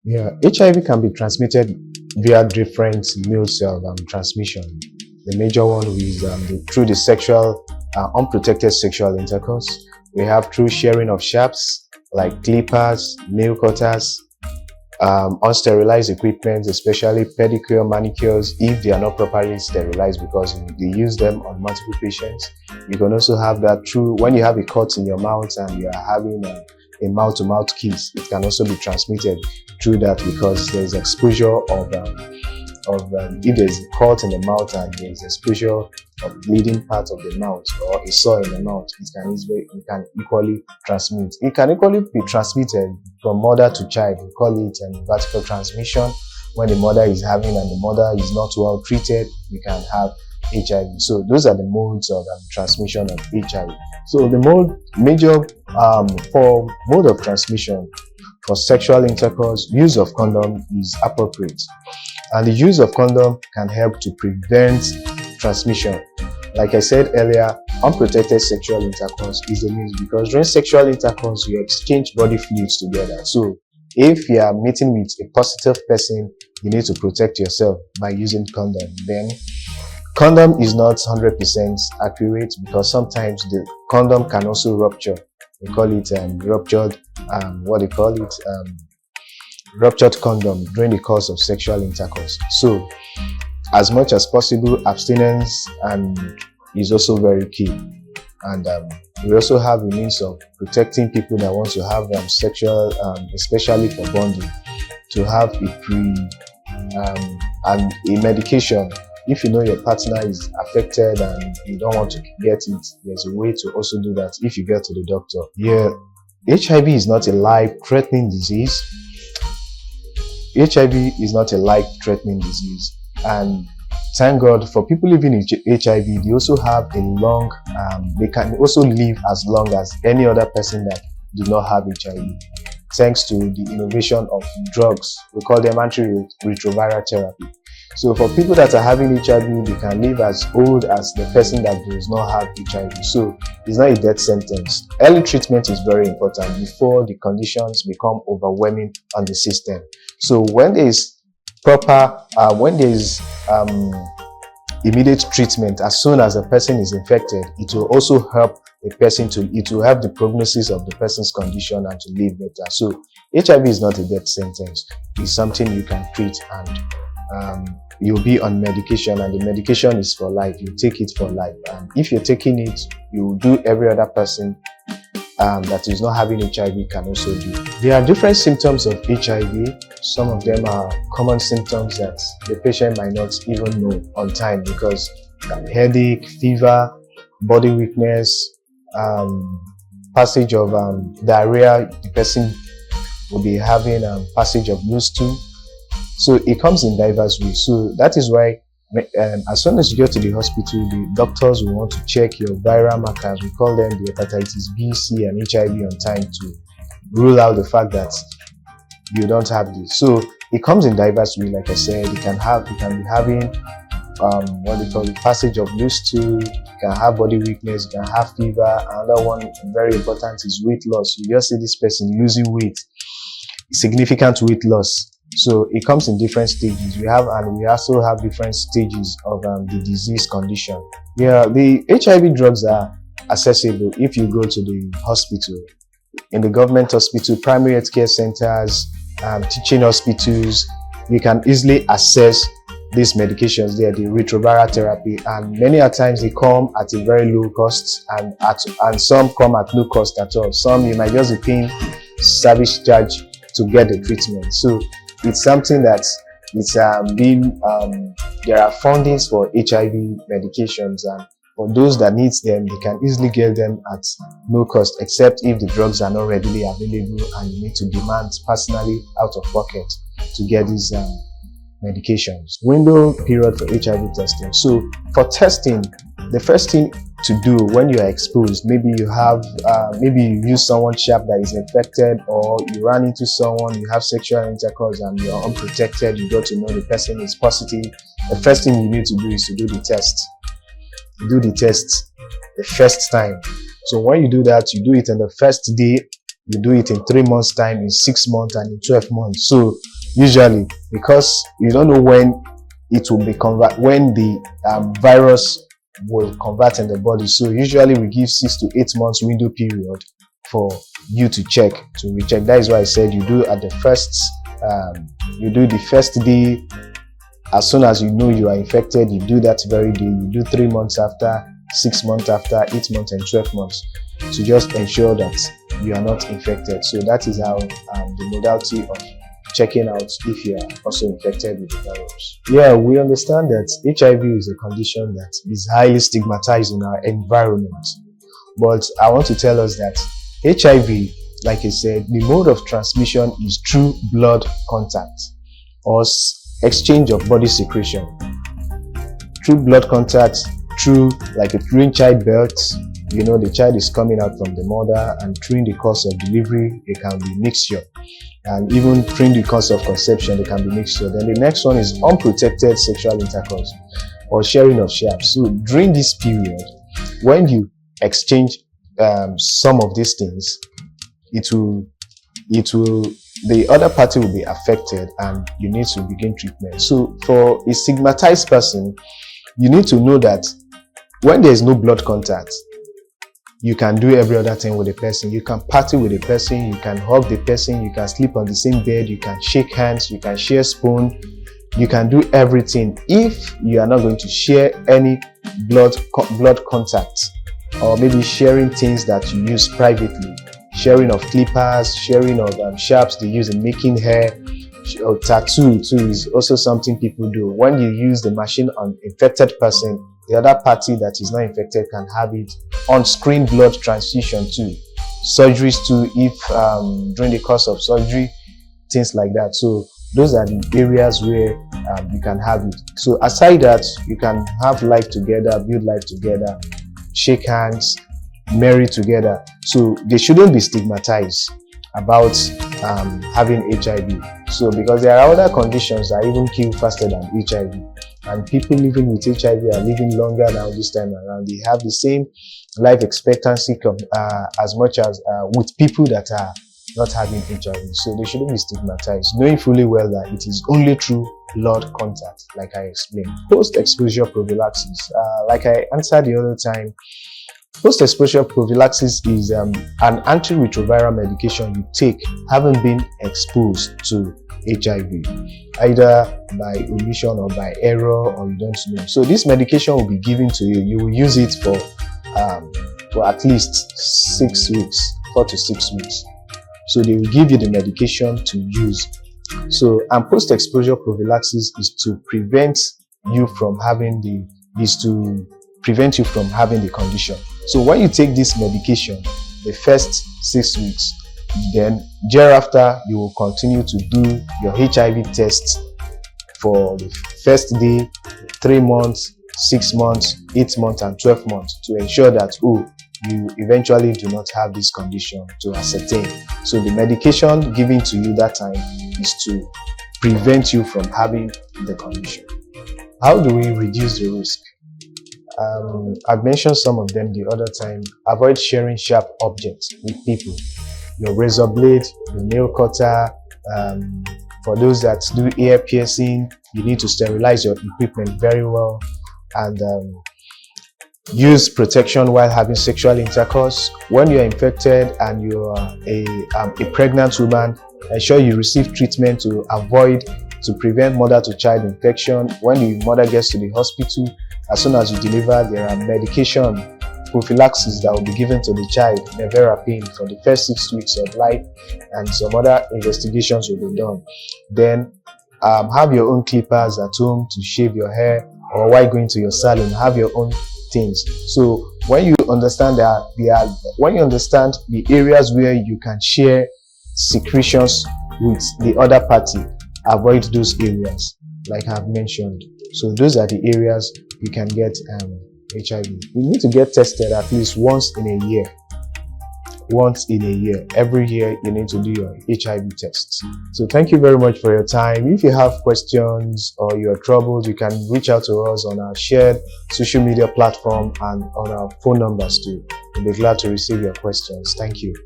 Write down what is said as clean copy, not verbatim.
Yeah, HIV can be transmitted via different male cell transmission. The major one is through the sexual, unprotected sexual intercourse. We have through sharing of sharps like clippers, nail cutters, unsterilized equipment, especially pedicure, manicures, if they are not properly sterilized because they use them on multiple patients. You can also have that through when you have a cut in your mouth and you are having a mouth-to-mouth kiss. It can also be transmitted through that because there's exposure of if there's a cut in the mouth and there's exposure of bleeding part of the mouth or a sore in the mouth, it can equally transmit. It can equally be transmitted from mother to child. We call it vertical transmission. When the mother is having and the mother is not well treated, you can have HIV. So those are the modes of transmission of HIV. So the major for mode of transmission for sexual intercourse, use of condom is appropriate. And the use of condom can help to prevent transmission. Like I said earlier, unprotected sexual intercourse is the means because during sexual intercourse, you exchange body fluids together. So if you are meeting with a positive person, you need to protect yourself by using condom. Then condom is not 100% accurate because sometimes the condom can also rupture. We call it ruptured condom during the course of sexual intercourse. So as much as possible, abstinence is also very key. And we also have a means of protecting people that want to have sexual, especially for bonding, to have and a medication. If you know your partner is affected and you don't want to get it, there's a way to also do that if you get to the doctor. Yeah, HIV is not a life-threatening disease. HIV is not a life-threatening disease, and thank God for people living in HIV. They also have they can also live as long as any other person that do not have HIV, thanks to the innovation of drugs. We call them antiretroviral therapy. So for people that are having HIV, they can live as old as the person that does not have HIV. So it's not a death sentence. Early treatment is very important before the conditions become overwhelming on the system. So when there is immediate treatment, as soon as a person is infected, it will also help it will help the prognosis of the person's condition and to live better. So HIV is not a death sentence. It's something you can treat, and you'll be on medication, and the medication is for life. You take it for life, and if you're taking it, you will do every other person that is not having HIV can also do. There are different symptoms of HIV. Some of them are common symptoms that the patient might not even know on time because headache, fever, body weakness, passage of diarrhea. The person will be having passage of loose stool. So it comes in diverse ways. So that is why as soon as you get to the hospital, the doctors will want to check your viral markers. We call them the hepatitis B, C, and HIV on time to rule out the fact that you don't have this. So it comes in diverse ways. Like I said, you can be having what they call the passage of loose stool. You can have body weakness. You can have fever. Another one very important is weight loss. You just see this person losing weight, significant weight loss. So it comes in different stages. We also have different stages of the disease condition. Yeah, the HIV drugs are accessible if you go to the hospital, in the government hospital, primary health care centers, teaching hospitals. You can easily access these medications there, the retroviral therapy, and many a times they come at a very low cost, and some come at no cost at all. Some you might just be paying service charge to get the treatment. So it's something that it's there are fundings for HIV medications, and for those that need them, they can easily get them at no cost, except if the drugs are not readily available and you need to demand personally out of pocket to get these medications. Window period for HIV testing. So for testing, the first thing to do when you are exposed, maybe you use someone sharp that is infected, or you run into someone, you have sexual intercourse and you're unprotected, you got to know the person is positive. The first thing you need to do is to do the test. Do the test the first time. So when you do that, you do it on the first day, you do it in 3 months time, in 6 months, and in 12 months. So usually, because you don't know when it will be when the virus will convert in the body. So usually we give 6 to 8 months window period for you to check, to recheck. That is why I said you do at the first you do the first day. As soon as you know you are infected, you do that very day. You do 3 months after, 6 months after, 8 months, and 12 months to just ensure that you are not infected. So that is how the modality of checking out if you are also infected with the virus. Yeah, we understand that HIV is a condition that is highly stigmatized in our environment. But I want to tell us that HIV, like I said, the mode of transmission is through blood contact or exchange of body secretion. Through blood contact, through like during childbirth, the child is coming out from the mother, and during the course of delivery, it can be mixture. And even during the course of conception, there can be mixture. Then the next one is unprotected sexual intercourse or sharing of sharps. So during this period, when you exchange some of these things, the other party will be affected, and you need to begin treatment. So for a stigmatized person, you need to know that when there is no blood contact, you can do every other thing with the person. You can party with the person, you can hug the person, you can sleep on the same bed, you can shake hands, you can share spoon, you can do everything if you are not going to share any blood contact, or maybe sharing things that you use privately. Sharing of clippers, sharing of sharps they use in making hair, or tattoo too is also something people do. When you use the machine on infected person, the other party that is not infected can have it. On-screen blood transfusion too. Surgeries too, if during the course of surgery, things like that. So those are the areas where you can have it. So aside that, you can have life together, build life together, shake hands, marry together. So they shouldn't be stigmatized about having HIV. So because there are other conditions that even kill faster than HIV, and people living with HIV are living longer now this time around. They have the same life expectancy as much as with people that are not having HIV. So they shouldn't be stigmatized, knowing fully well that it is only through blood contact, like I explained. Post-exposure prophylaxis, like I answered the other time, post-exposure prophylaxis is an antiretroviral medication you take having been exposed to HIV, either by omission or by error, or you don't know. So this medication will be given to you. You will use it for at least 6 weeks, 4 to 6 weeks. So they will give you the medication to use. So, and post-exposure prophylaxis is to prevent you from having the condition. So when you take this medication, the first 6 weeks, then thereafter you will continue to do your HIV test for the first day, 3 months, 6 months, 8 months, and 12 months to ensure that you eventually do not have this condition, to ascertain. So the medication given to you that time is to prevent you from having the condition. How do we reduce the risk? I've mentioned some of them the other time. Avoid sharing sharp objects with people. Your razor blade, your nail cutter. For those that do ear piercing, you need to sterilize your equipment very well, and use protection while having sexual intercourse. When you're infected and you're a pregnant woman, ensure you receive treatment to prevent mother-to-child infection. When the mother gets to the hospital, as soon as you deliver, there are medication prophylaxis that will be given to the child, nevirapine, for the first 6 weeks of life, and some other investigations will be done. Then have your own clippers at home to shave your hair, or while going to your salon, have your own things. So when you understand when you understand the areas where you can share secretions with the other party, avoid those areas like I've mentioned. So those are the areas you can get HIV. You need to get tested at least once in a year. Every year you need to do your HIV tests. So thank you very much for your time. If you have questions or you're troubled, you can reach out to us on our shared social media platform and on our phone numbers too. We'll be glad to receive your questions. Thank you.